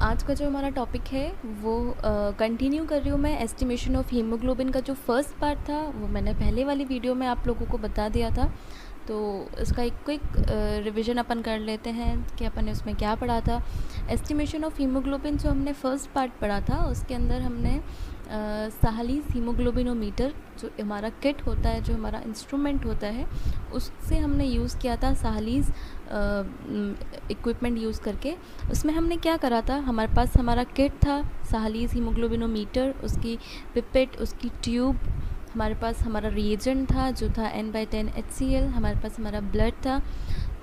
आज का जो हमारा टॉपिक है वो कंटिन्यू कर रही हूँ मैं। एस्टिमेशन ऑफ हीमोग्लोबिन का जो फर्स्ट पार्ट था वो मैंने पहले वाली वीडियो में आप लोगों को बता दिया था। तो इसका एक क्विक रिवीजन अपन कर लेते हैं कि अपन ने उसमें क्या पढ़ा था। एस्टिमेशन ऑफ हीमोग्लोबिन जो हमने फर्स्ट पार्ट पढ़ा था उसके अंदर हमने साहलीज हीमोग्लोबिनोमीटर जो हमारा किट होता है, जो हमारा इंस्ट्रूमेंट होता है, उससे हमने यूज़ किया था साहलीज इक्विपमेंट यूज़ करके। उसमें हमने क्या करा था, हमारे पास हमारा किट था साहलीज हीमोग्लोबिनोमीटर, उसकी पिपेट, उसकी ट्यूब, हमारे पास हमारा रिएजेंट था जो था N/10 HCl, हमारे पास हमारा ब्लड था।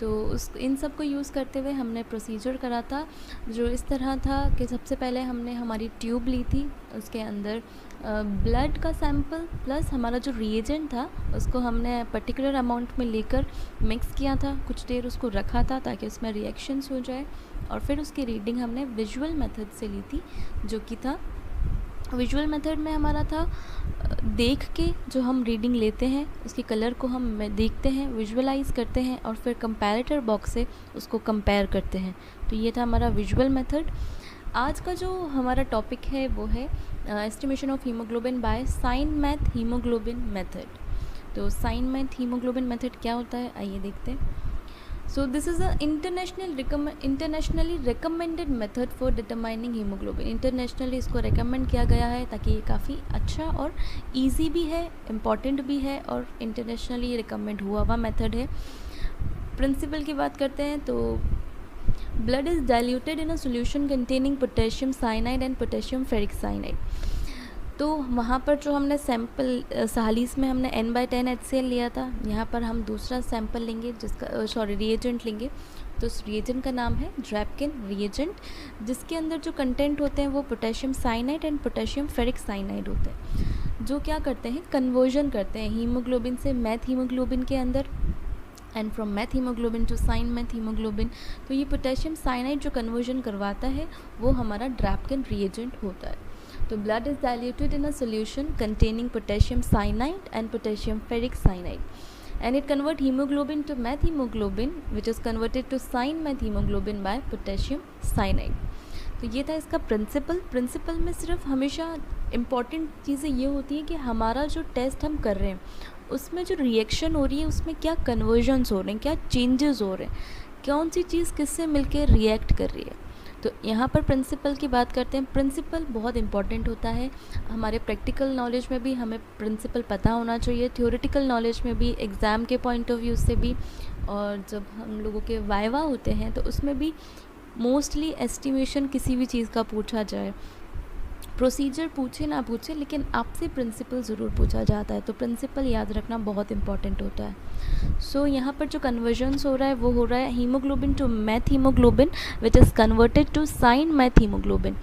तो इन सब को यूज़ करते हुए हमने प्रोसीजर करा था जो इस तरह था कि सबसे पहले हमने हमारी ट्यूब ली थी, उसके अंदर ब्लड का सैंपल प्लस हमारा जो रिएजेंट था उसको हमने पर्टिकुलर अमाउंट में लेकर मिक्स किया था, कुछ देर उसको रखा था ताकि उसमें रिएक्शंस हो जाए, और फिर उसकी रीडिंग हमने विजुअल मेथड से ली थी। जो कि था विजुअल मेथड में हमारा था देख के जो हम रीडिंग लेते हैं उसके कलर को हम देखते हैं, विजुअलाइज करते हैं और फिर कंपैरेटर बॉक्स से उसको कंपेयर करते हैं। तो ये था हमारा विजुअल मेथड। आज का जो हमारा टॉपिक है वो है estimation of haemoglobin by sine math haemoglobin method. तो साइन मैथ हीमोग्लोबिन मेथड क्या होता है, आइए देखते हैं। So this is a internationally recommended method for determining hemoglobin। Internationally इसको recommend किया गया है ताकि ये काफ़ी अच्छा और easy भी है, important भी है और internationally recommend हुआ हुआ method है। प्रिंसिपल की बात करते हैं तो blood is diluted in a solution containing potassium cyanide and potassium ferric cyanide। तो वहाँ पर जो हमने सैम्पल साहलीस में हमने N/10 HCl लिया था, यहाँ पर हम दूसरा सैम्पल लेंगे जिसका रिएजेंट लेंगे। तो उस रिएजेंट का नाम है ड्रैपकिन रिएजेंट, जिसके अंदर जो कंटेंट होते हैं वो potassium cyanide and potassium ferric cyanide होते हैं, जो क्या करते हैं, कन्वर्जन करते हैं हीमोग्लोबिन से मैथ हीमोग्लोबिन के अंदर and from methaemoglobin to cyanmethaemoglobin. तो ये पोटेशियम साइनाइड जो कन्वर्जन करवाता है वो हमारा ड्रैपकिन रिएजेंट होता है। तो blood is diluted in a solution containing potassium cyanide and potassium ferric cyanide, and it convert hemoglobin to meth hemoglobin, which is converted to cyan meth hemoglobin by potassium cyanide। तो ये था इसका principal में सिर्फ हमेशा important चीज़ें ये होती हैं कि हमारा जो टेस्ट हम कर रहे हैं उसमें जो रिएक्शन हो रही है उसमें क्या कन्वर्जन्स हो रहे हैं, क्या चेंजेस हो रहे हैं, कौन सी चीज़ किससे मिलकर रिएक्ट कर रही है। तो यहाँ पर प्रिंसिपल की बात करते हैं। प्रिंसिपल बहुत इंपॉर्टेंट होता है, हमारे प्रैक्टिकल नॉलेज में भी हमें प्रिंसिपल पता होना चाहिए, थ्योरेटिकल नॉलेज में भी, एग्ज़ाम के पॉइंट ऑफ व्यू से भी, और जब हम लोगों के वाइवा होते हैं तो उसमें भी मोस्टली एस्टिमेशन किसी भी चीज़ का पूछा जाए, प्रोसीजर पूछे ना पूछे लेकिन आपसे प्रिंसिपल ज़रूर पूछा जाता है। तो प्रिंसिपल याद रखना बहुत इंपॉर्टेंट होता है। सो यहाँ पर जो कन्वर्जन्स हो रहा है वो हो रहा है haemoglobin to methaemoglobin which is converted to cyanmethaemoglobin.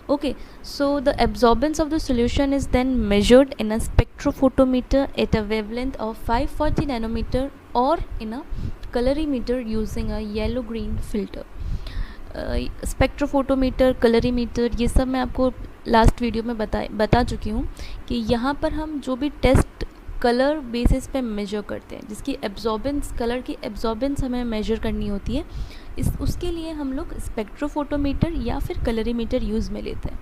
Okay, so the absorbance of the solution is then measured in a spectrophotometer at a wavelength of 540 nanometer or in a colorimeter using a yellow-green filter। Spectrophotometer, colorimeter, ये सब मैं आपको last video में बता चुकी हूँ कि यहाँ पर हम जो भी टेस्ट कलर बेसिस पे मेजर करते हैं, जिसकी एब्जॉर्बेंस, कलर की एब्जॉर्बेंस हमें मेजर करनी होती है, उसके लिए हम लोग स्पेक्ट्रोफोटोमीटर या फिर कलरीमीटर यूज़ में लेते हैं।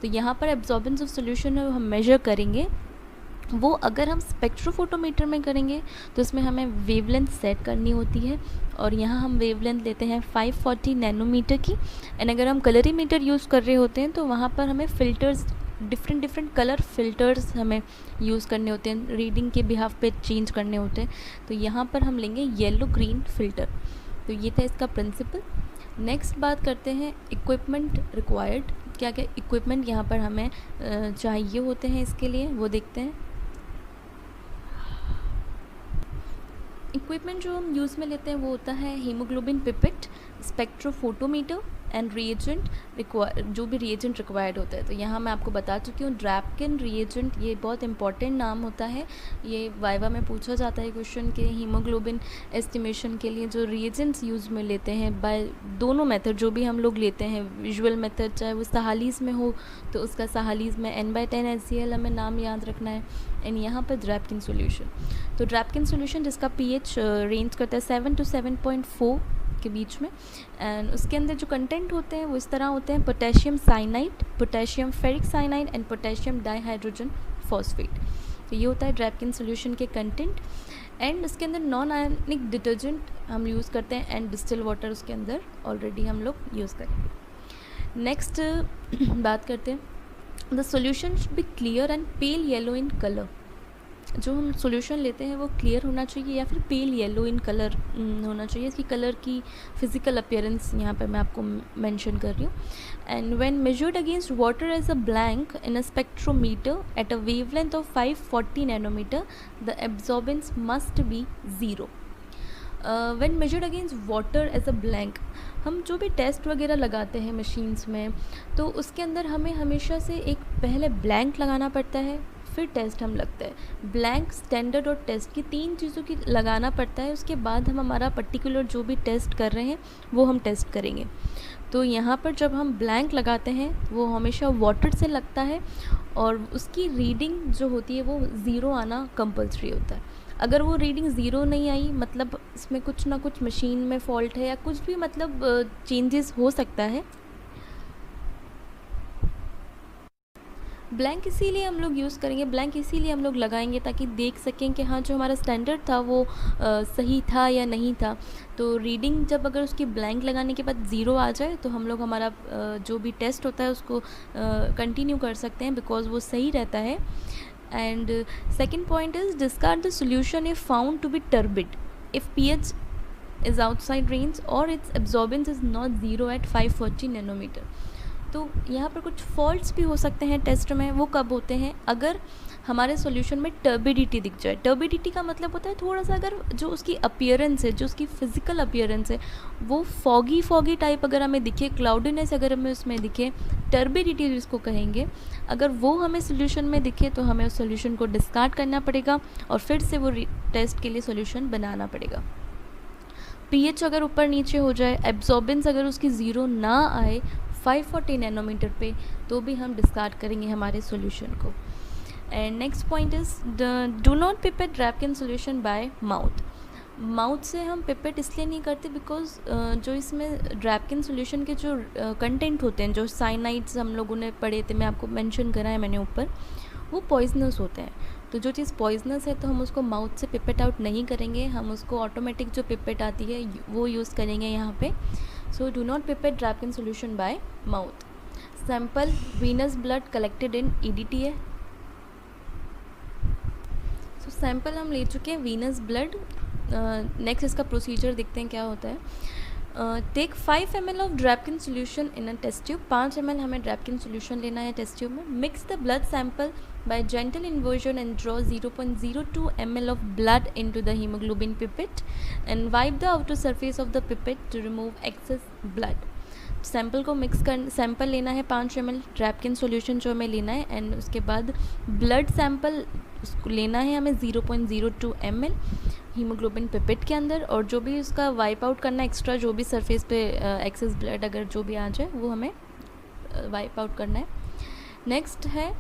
तो यहाँ पर एब्जॉर्बेंस ऑफ सोल्यूशन हम मेजर करेंगे, वो अगर हम स्पेक्ट्रोफोटोमीटर में करेंगे तो इसमें हमें वेवलेंथ सेट करनी होती है, और यहाँ हम वेवलेंथ लेते हैं 540 नैनोमीटर की। एंड अगर हम कलरीमीटर यूज़ कर रहे होते हैं तो वहाँ पर हमें फ़िल्टर्स, डिफरेंट कलर फिल्टर्स हमें यूज़ करने होते हैं, रीडिंग के बिहाफ पे चेंज करने होते हैं। तो यहाँ पर हम लेंगे येलो ग्रीन फ़िल्टर। तो ये था इसका प्रिंसिपल। नेक्स्ट बात करते हैं इक्विपमेंट रिक्वायर्ड, क्या क्या इक्विपमेंट यहाँ पर हमें चाहिए होते हैं इसके लिए, वो देखते हैं। इक्विपमेंट जो हम यूज़ में लेते हैं वो होता है haemoglobin pipette, spectrophotometer and reagent, जो भी रिएजेंट रिक्वायर्ड होता है। तो यहाँ मैं आपको बता चुकी हूँ ड्रैपकिन रिएजेंट, ये बहुत इंपॉर्टेंट नाम होता है, ये वाइवा में पूछा जाता है क्वेश्चन के हीमोग्लोबिन एस्टिमेशन के लिए जो रिएजेंट्स यूज़ में लेते हैं बाय दोनों मेथड जो भी हम लोग लेते हैं, विजुअल मेथड चाहे वो साहलीस में हो तो उसका साहलीस में N/10 HCl हमें नाम याद रखना है, एंड यहाँ पर ड्रैपकिन सोल्यूशन। तो ड्रैपकिन सोल्यूशन जिसका pH रेंज करता है 7 to 7.4 के बीच में। एंड उसके अंदर जो कंटेंट होते हैं वो इस तरह होते हैं: potassium cyanide, potassium ferric cyanide and potassium dihydrogen phosphate. तो ये होता है ड्रैपकिन सोल्यूशन के कंटेंट। एंड इसके अंदर नॉन आयनिक डिटर्जेंट हम यूज़ करते हैं एंड डिस्टिल वाटर उसके अंदर ऑलरेडी हम लोग यूज़ करेंगे। नेक्स्ट बात करते हैं, the solution should be clear and pale yellow in colour. जो हम सॉल्यूशन लेते हैं वो क्लियर होना चाहिए या फिर पेल येलो इन कलर होना चाहिए। इसकी कलर की फिजिकल अपीयरेंस यहाँ पे मैं आपको मेंशन कर रही हूँ। And when measured against water as a blank in a spectrometer at a wavelength of 540 nanometre the absorbance must be zero. When measured against water as a blank, हम जो भी टेस्ट वगैरह लगाते हैं मशीन्स में, तो उसके अंदर हमें हमेशा से एक पहले ब्लैंक लगाना पड़ता है, फिर टेस्ट हम लगता है। ब्लैंक, स्टैंडर्ड और टेस्ट की 3 चीज़ों की लगाना पड़ता है। उसके बाद हम हमारा पर्टिकुलर जो भी टेस्ट कर रहे हैं वो हम टेस्ट करेंगे। तो यहाँ पर जब हम ब्लैंक लगाते हैं वो हमेशा वाटर से लगता है और उसकी रीडिंग जो होती है वो ज़ीरो आना कंपल्सरी होता है। अगर वो रीडिंग ज़ीरो नहीं आई, मतलब इसमें कुछ ना कुछ मशीन में फ़ॉल्ट है या कुछ भी मतलब चेंजेस हो सकता है। ब्लैंक इसीलिए हम लोग यूज़ करेंगे, ब्लैंक इसीलिए हम लोग लगाएंगे ताकि देख सकें कि हाँ जो हमारा स्टैंडर्ड था वो सही था या नहीं था। तो रीडिंग जब अगर उसकी ब्लैंक लगाने के बाद ज़ीरो आ जाए तो हम लोग हमारा जो भी टेस्ट होता है उसको कंटिन्यू कर सकते हैं, बिकॉज वो सही रहता है। And second point is discard the solution if found to be turbid if pH is outside range or its absorbance is not zero at 540 nanometre. तो यहाँ पर कुछ फॉल्ट्स भी हो सकते हैं टेस्ट में। वो कब होते हैं? अगर हमारे सॉल्यूशन में टर्बिडिटी दिख जाए। टर्बिडिटी का मतलब होता है थोड़ा सा, अगर जो उसकी अपीयरेंस है, जो उसकी फिजिकल अपीयरेंस है वो फॉगी टाइप अगर हमें दिखे, क्लाउडीनेस अगर हमें उसमें दिखे, टर्बिडिटी जिसको कहेंगे, अगर वो हमें सोल्यूशन में दिखे तो हमें उस सोल्यूशन को डिस्कार्ड करना पड़ेगा और फिर से वो टेस्ट के लिए सोल्यूशन बनाना पड़ेगा। pH अगर ऊपर नीचे हो जाए, एब्जॉर्बेंस अगर उसकी ज़ीरो ना आए 540 नैनोमीटर पे, तो भी हम डिस्कार्ड करेंगे हमारे सॉल्यूशन को। And next point is do not pipette Drabkin solution by mouth. Mouth से हम पिपेट इसलिए नहीं करते बिकॉज जो इसमें ड्रैपकिन सॉल्यूशन के जो कंटेंट होते हैं, जो साइनाइड्स हम लोगों ने पढ़े थे, मैं आपको मेंशन करा है मैंने ऊपर, वो पॉइजनस होते हैं। तो जो चीज़ पॉइजनस है तो हम उसको माउथ से पिपेट आउट नहीं करेंगे, हम उसको ऑटोमेटिक जो पिपेट आती है वो यूज़ करेंगे यहाँ पे। So do not pipette Drabkin solution by mouth. Sample venous blood collected in EDT है। सो सैंपल हम ले चुके हैं वीनस ब्लड। नेक्स्ट इसका प्रोसीजर देखते हैं क्या होता है। Take 5 ml of Drabkin solution in a test tube. 5 ml हमें ड्रैपकिन सोल्यूशन लेना है टेस्ट ट्यूब में। Mix the blood sample by gentle inversion and draw 0.02 ml of blood into the haemoglobin pipette and wipe the outer surface of the pipette to remove excess blood. Sample को mix कर, sample लेना है 5 ml ड्रैपकिन solution जो हमें लेना है, and उसके बाद ब्लड सैंपल उसको लेना है हमें 0.02 ml हीमोग्लोबिन पिपेट के अंदर, और जो भी उसका वाइप आउट करना है एक्स्ट्रा, जो भी सरफेस पे एक्सेस ब्लड अगर जो भी आ जाए वो हमें वाइप आउट करना है। नेक्स्ट है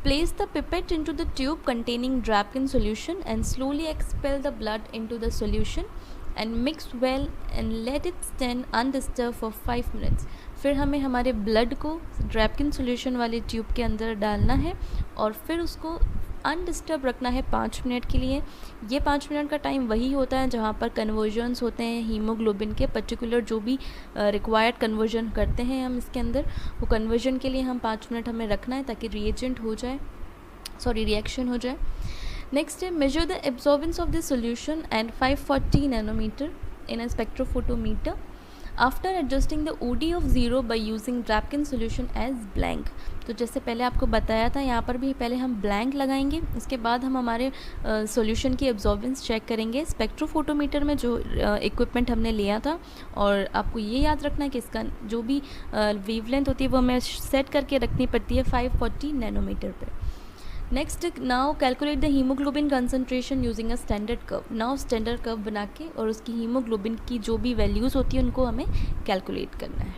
place the pipette into the tube containing Drabkin solution and slowly expel the blood into the solution and mix well and let it stand undisturb for 5 minutes. फिर हमें हमारे ब्लड को ड्रैपकिन solution वाले tube के अंदर डालना है और फिर उसको अनडिस्टर्ब रखना है 5 मिनट के लिए। ये 5 मिनट का टाइम वही होता है जहाँ पर कन्वर्जन्स होते हैं हीमोग्लोबिन के, पर्टिकुलर जो भी रिक्वायर्ड कन्वर्जन करते हैं हम इसके अंदर, वो कन्वर्जन के लिए हम 5 मिनट हमें रखना है ताकि रिएक्शन हो जाए। नेक्स्ट है measure the absorbance of this solution and 540 nanometer in a spectrophotometer after adjusting the OD of 0 by using Drabkin solution as blank. तो जैसे पहले आपको बताया था, यहाँ पर भी पहले हम ब्लैंक लगाएंगे, उसके बाद हम हमारे सॉल्यूशन की एब्जॉर्बेंस चेक करेंगे स्पेक्ट्रोफोटोमीटर में जो इक्विपमेंट हमने लिया था। और आपको ये याद रखना है कि इसका जो भी वेवलेंथ होती है वो हमें सेट करके रखनी पड़ती है 540 नैनोमीटर पर। Next now calculate the haemoglobin concentration using a standard curve. Now standard curve बना के और उसकी हीमोग्लोबिन की जो भी वैल्यूज़ होती है उनको हमें कैलकुलेट करना है।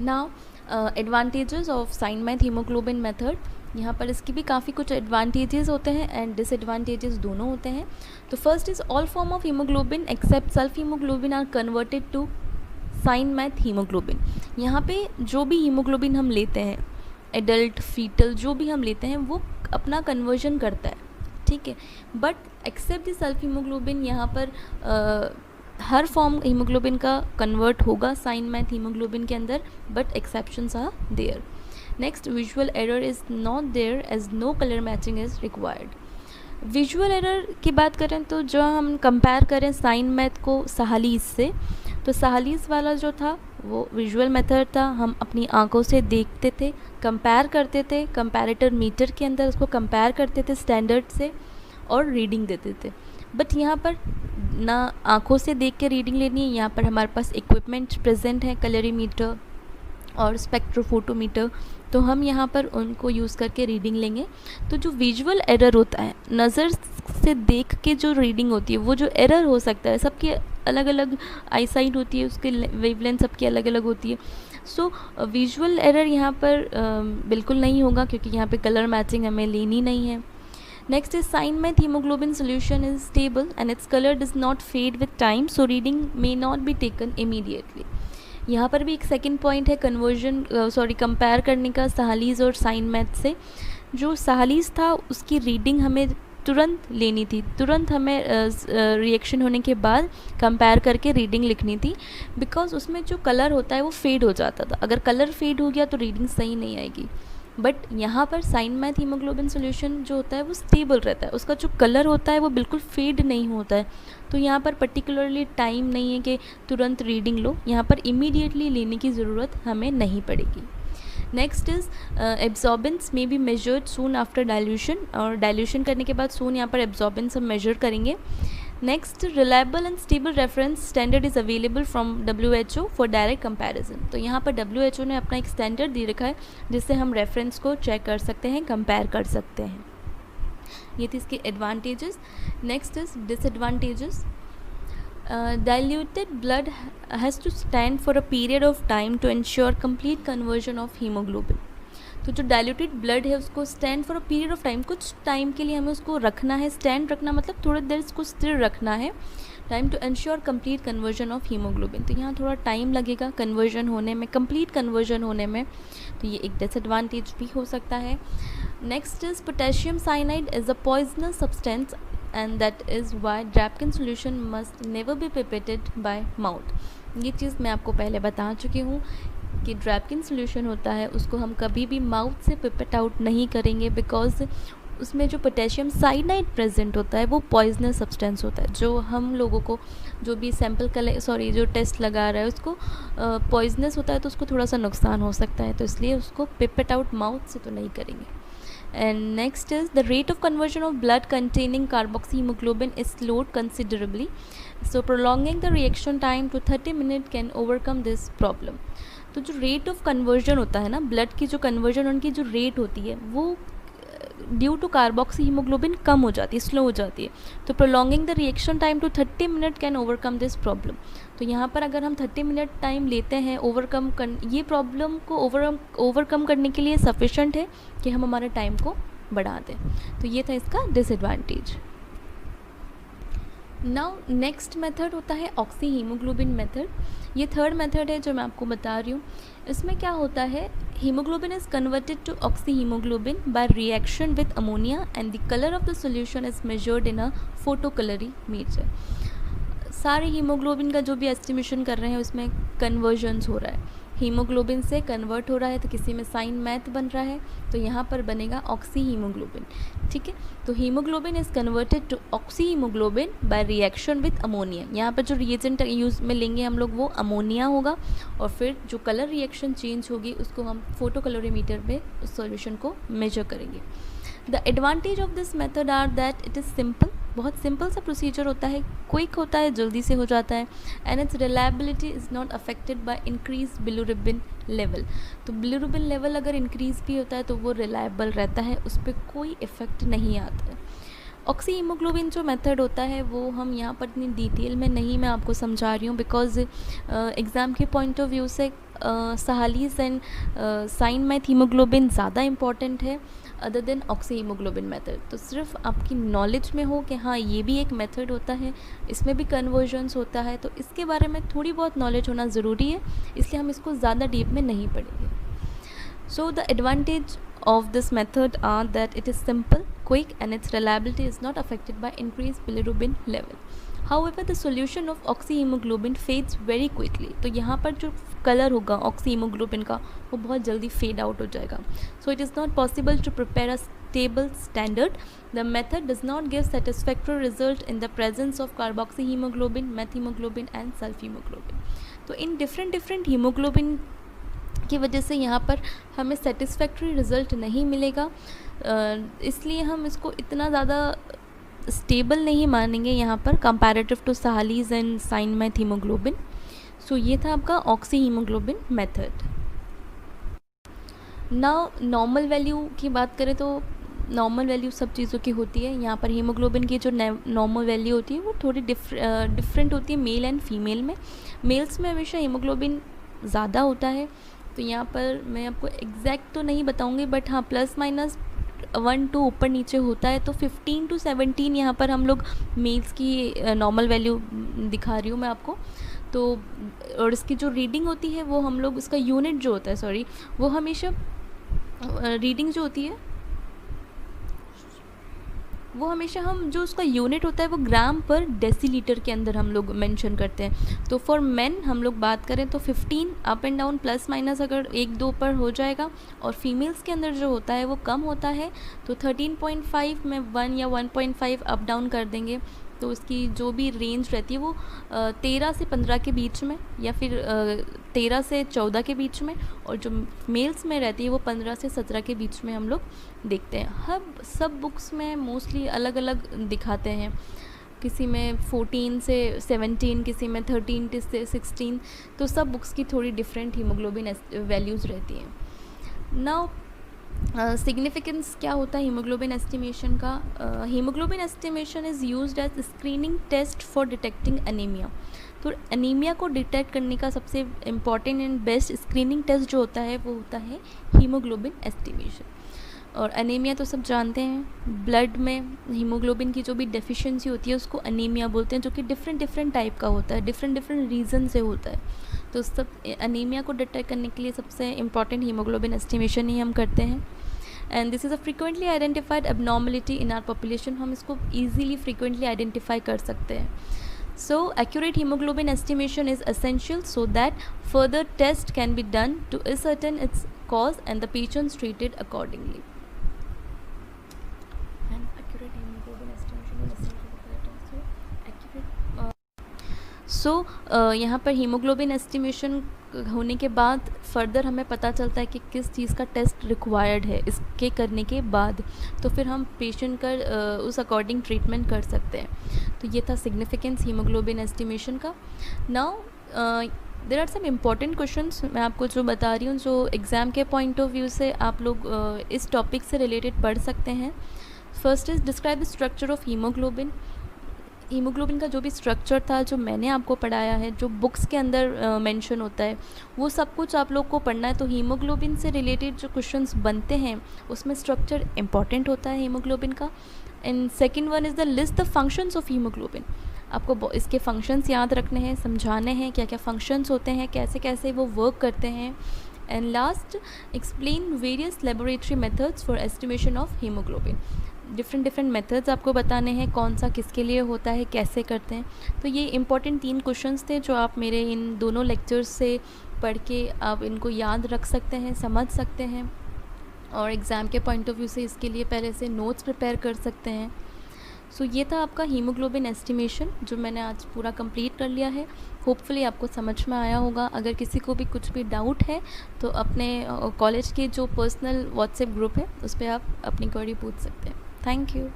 Now advantages of cyanmethaemoglobin method. यहाँ पर इसकी भी काफ़ी कुछ एडवांटेजेस होते हैं एंड डिसएडवांटेजेस दोनों होते हैं। तो first is all form of haemoglobin except sulphaemoglobin are converted to cyanmethaemoglobin. यहाँ पे जो भी हीमोग्लोबिन हम लेते हैं, एडल्ट, फीटल, जो भी हम लेते हैं वो अपना कन्वर्जन करता है, ठीक है। But except the sulphaemoglobin, यहाँ पर हर फॉर्म हीमोग्लोबिन का कन्वर्ट होगा साइन मैथ हीमोग्लोबिन के अंदर, but exceptions are there. Next, visual error is not there as no colour matching is required. Visual error की बात करें तो जो हम कंपेयर करें साइन मैथ को सहालीस से, तो सहालीस वाला जो था वो विजुअल मेथड था, हम अपनी आंखों से देखते थे, कंपेयर करते थे, कंपैरेटर मीटर के अंदर उसको कंपेयर करते थे स्टैंडर्ड से और रीडिंग देते थे। बट यहाँ पर ना आंखों से देख के रीडिंग लेनी है, यहाँ पर हमारे पास इक्विपमेंट प्रेजेंट है, कलरीमीटर और स्पेक्ट्रोफोटोमीटर, तो हम यहाँ पर उनको यूज़ करके रीडिंग लेंगे। तो जो विजुअल एरर होता है, नज़र से देख के जो रीडिंग होती है, वो जो एरर हो सकता है, सबकी अलग अलग आईसाइट होती है, उसके वेवलेंथ सबकी अलग अलग होती है। सो विजुअल एरर यहाँ पर बिल्कुल नहीं होगा, क्योंकि यहाँ पे कलर मैचिंग हमें लेनी नहीं है। Next is cyanmethaemoglobin solution is stable and its colour does not fade with time, so reading may not be taken immediately. यहाँ पर भी एक सेकंड पॉइंट है कंपेयर करने का सहालीस और साइन मैथ से। जो सहालीस था उसकी रीडिंग हमें तुरंत लेनी थी, तुरंत हमें रिएक्शन होने के बाद कंपेयर करके रीडिंग लिखनी थी, बिकॉज उसमें जो कलर होता है वो फेड हो जाता था। अगर कलर फेड हो गया तो रीडिंग सही नहीं आएगी। बट यहाँ पर साइन मैथ हीमोग्लोबिन सोल्यूशन जो होता है वो स्टेबल रहता है, उसका जो कलर होता है वो बिल्कुल फेड नहीं होता है। तो यहाँ पर पर्टिकुलरली टाइम नहीं है कि तुरंत रीडिंग लो, यहाँ पर इमीडिएटली लेने की ज़रूरत हमें नहीं पड़ेगी। Next is absorbance may be measured soon after dilution, और डाइल्यूशन करने के बाद सून यहाँ पर एब्जॉर्बेंस हम मेजर करेंगे। Next, reliable and stable reference standard is available from WHO for direct comparison. तो यहाँ पर WHO ने अपना एक स्टैंडर्ड दे रखा है जिससे हम रेफरेंस को चेक कर सकते हैं, कंपेयर कर सकते हैं। ये थी इसके advantages. Next is disadvantages. Diluted blood has to stand for a period of time to ensure complete conversion of hemoglobin. तो जो डाइल्यूटेड ब्लड है उसको stand for a period of time, कुछ टाइम के लिए हमें उसको रखना है। स्टैंड रखना मतलब थोड़ी देर इसको स्थिर रखना है, time to ensure complete conversion of haemoglobin. तो यहाँ थोड़ा टाइम लगेगा कन्वर्जन होने में, कंप्लीट कन्वर्जन होने में, तो ये एक डिसएडवांटेज भी हो सकता है। Next is potassium cyanide is a poisonous substance and that is why Drapkin solution must never be pipetted by mouth. ये चीज़ मैं आपको पहले बता चुकी हूँ कि ड्रैपकिन सोल्यूशन होता है उसको हम कभी भी माउथ से पिपेट आउट नहीं करेंगे, बिकॉज उसमें जो पोटेशियम साइनाइड प्रेजेंट होता है वो पॉइजनस सब्सटेंस होता है। जो हम लोगों को जो भी जो टेस्ट लगा रहा है उसको पॉइजनस होता है, तो उसको थोड़ा सा नुकसान हो सकता है, तो इसलिए उसको पिपेट आउट माउथ से तो नहीं करेंगे। And next is the rate of conversion of blood containing carboxyhemoglobin is slowed considerably, so prolonging the reaction time to 30 minutes can overcome this problem. तो जो रेट ऑफ कन्वर्जन होता है ना, blood की जो कन्वर्जन उनकी जो रेट होती है वो ड्यू टू कार्बोक्सी हीमोग्लोबिन कम हो जाती है, स्लो हो जाती है। तो prolonging the reaction time to 30 minute can overcome this problem. तो यहाँ पर अगर हम 30 मिनट टाइम लेते हैं ये प्रॉब्लम को ओवरकम करने के लिए सफिशेंट है कि हम हमारे टाइम को बढ़ा दें। तो ये था इसका डिसएडवांटेज। नाउ नेक्स्ट मेथड होता है ऑक्सी हीमोग्लोबिन मेथड। ये थर्ड मेथड है जो मैं आपको बता रही हूँ। इसमें क्या होता है, haemoglobin is converted to oxyhaemoglobin by reaction with ammonia and the colour of the solution is measured in a photocolorimeter. सारे हीमोग्लोबिन का जो भी एस्टिमेशन कर रहे हैं उसमें कन्वर्जन्स हो रहा है, हीमोग्लोबिन से कन्वर्ट हो रहा है, तो किसी में साइन मैथ बन रहा है तो यहाँ पर बनेगा ऑक्सी हीमोग्लोबिन, ठीक है। तो haemoglobin is converted to oxyhaemoglobin by reaction with ammonia. यहाँ पर जो रिएजेंट यूज़ में लेंगे हम लोग वो अमोनिया होगा, और फिर जो कलर रिएक्शन चेंज होगी उसको हम फोटोकलरीमीटर में उस सॉल्यूशन को मेजर करेंगे। The advantage of this method are that it is simple, बहुत सिंपल सा प्रोसीजर होता है, क्विक होता है, जल्दी से हो जाता है, and it's reliability is not affected by increase bilirubin level. तो बिलिरुबिन लेवल अगर इंक्रीज़ भी होता है तो वो रिलायबल रहता है, उस पर कोई इफ़ेक्ट नहीं आता है। ऑक्सी हीमोग्लोबिन जो मेथड होता है वो हम यहाँ पर इतनी डिटेल में नहीं मैं आपको समझा रही हूँ, बिकॉज एग्ज़ाम के पॉइंट ऑफ व्यू से सहालीज एंड साइन मैथ हीमोग्लोबिन ज़्यादा इम्पॉर्टेंट है other than oxy haemoglobin method. तो सिर्फ आपकी नॉलेज में हो कि हाँ ये भी एक मेथड होता है, इसमें भी कन्वर्जन्स होता है, तो इसके बारे में थोड़ी बहुत नॉलेज होना ज़रूरी है, इसलिए हम इसको ज़्यादा डीप में नहीं पढ़ेंगे। So the advantage of this method are that it is simple, quick and its reliability is not affected by increased bilirubin level. However, the solution of oxyhemoglobin fades very quickly. तो यहाँ पर जो colour होगा oxyhemoglobin का वो बहुत जल्दी fade out हो जाएगा. So it is not possible to prepare a stable standard. The method does not give satisfactory result in the presence of carboxyhemoglobin, methemoglobin and sulfhemoglobin. तो इन different hemoglobin की वजह से यहाँ पर हमें सेटिस्फैक्ट्री रिज़ल्ट नहीं मिलेगा, इसलिए हम इसको इतना ज़्यादा स्टेबल नहीं मानेंगे यहाँ पर comparative to Sahli's and cyanmethaemoglobin. So ये था आपका oxyhaemoglobin method. Now normal value की बात करें तो नॉर्मल वैल्यू सब चीज़ों की होती है। यहाँ पर हीमोग्लोबिन की जो नॉर्मल वैल्यू होती है वो थोड़ी डिफरेंट होती है मेल एंड फीमेल में। मेल्स में हमेशा हीमोग्लोबिन ज़्यादा होता है, तो यहाँ पर मैं आपको एग्जैक्ट तो नहीं बताऊँगी, बट हाँ +-1-2 ऊपर नीचे होता है। तो 15 to 17 यहाँ पर हम लोग मेल्स की नॉर्मल वैल्यू दिखा रही हूँ मैं आपको। तो और इसकी जो रीडिंग होती है वो हम लोग उसका यूनिट जो होता है वो हमेशा रीडिंग जो होती है वो हमेशा हम जो उसका यूनिट होता है वो ग्राम पर डेसीलीटर के अंदर हम लोग मेंशन करते हैं। तो फॉर मेन हम लोग बात करें तो 15 अप एंड डाउन +- अगर 1-2 पर हो जाएगा, और फीमेल्स के अंदर जो होता है वो कम होता है, तो 13.5 में 1 या 1.5 अप डाउन कर देंगे। तो उसकी जो भी रेंज रहती है वो 13 से 15 के बीच में या फिर 13 से 14 के बीच में, और जो मेल्स में रहती है वो 15 से 17 के बीच में हम लोग देखते हैं। हब सब बुक्स में मोस्टली अलग अलग दिखाते हैं, किसी में 14 से 17, किसी में 13 से 16, तो सब बुक्स की थोड़ी डिफरेंट हीमोग्लोबिन वैल्यूज़ रहती हैं। नाउ सिग्निफिकेंस क्या होता है हीमोग्लोबिन एस्टिमेशन का? Haemoglobin estimation is used as screening test for detecting anaemia. तो एनीमिया को डिटेक्ट करने का सबसे important and best screening test जो होता है वो होता है हीमोग्लोबिन एस्टिमेशन। और एनीमिया तो सब जानते हैं, ब्लड में हीमोग्लोबिन की जो भी डेफिशिएंसी होती है उसको एनीमिया बोलते हैं, जो कि डिफरेंट टाइप का होता है, डिफरेंट रीज़न से होता है। तो सब एनीमिया को डिटेक्ट करने के लिए सबसे इम्पॉर्टेंट हीमोग्लोबिन एस्टिमेशन ही हम करते हैं। And this is a frequently identified abnormality in are population. हम इसको ईजीली फ्रीक्वेंटली आइडेंटिफाई कर सकते हैं। So accurate hemoglobin estimation is essential so that further test can be done to ascertain its cause and the patients treated accordingly. And accurate hemoglobin estimation is essential so accurate So यहाँ पर haemoglobin estimation होने के बाद further हमें पता चलता है कि किस चीज़ का टेस्ट रिक्वायर्ड है। इसके करने के बाद तो फिर हम पेशेंट का उस अकॉर्डिंग ट्रीटमेंट कर सकते हैं। तो ये था सिग्निफिकेंस हीमोग्लोबिन एस्टिमेशन का। Now there are some important questions मैं आपको जो बता रही हूँ, जो एग्ज़ाम के पॉइंट ऑफ व्यू से आप लोग इस टॉपिक से रिलेटेड पढ़ सकते हैं। First is describe the structure of haemoglobin. Haemoglobin का जो भी स्ट्रक्चर था जो मैंने आपको पढ़ाया है, जो बुक्स के अंदर मेंशन होता है, वो सब कुछ आप लोग को पढ़ना है। तो हीमोग्लोबिन से रिलेटेड जो क्वेश्चंस बनते हैं उसमें स्ट्रक्चर इंपॉर्टेंट होता है हीमोग्लोबिन का। And second one is the list the functions of haemoglobin. आपको इसके फंक्शंस याद रखने हैं, समझाने हैं क्या क्या फंक्शंस होते हैं, कैसे कैसे वो वर्क करते हैं। And last, explain various laboratory methods for estimation of haemoglobin. Different methods आपको बताने हैं, कौन सा किसके लिए होता है, कैसे करते हैं। तो ये इंपॉर्टेंट 3 क्वेश्चंस थे जो आप मेरे इन दोनों लेक्चर्स से पढ़ के आप इनको याद रख सकते हैं, समझ सकते हैं, और एग्ज़ाम के पॉइंट ऑफ व्यू से इसके लिए पहले से नोट्स प्रिपेयर कर सकते हैं। सो ये था आपका हीमोग्लोबिन एस्टिमेशन जो मैंने आज पूरा कंप्लीट कर लिया है। होपफुली आपको समझ में आया होगा। अगर किसी को भी कुछ भी डाउट है तो अपने कॉलेज के जो पर्सनल व्हाट्सएप ग्रुप है उस पर आप अपनी क्वेरी पूछ सकते हैं। Thank you.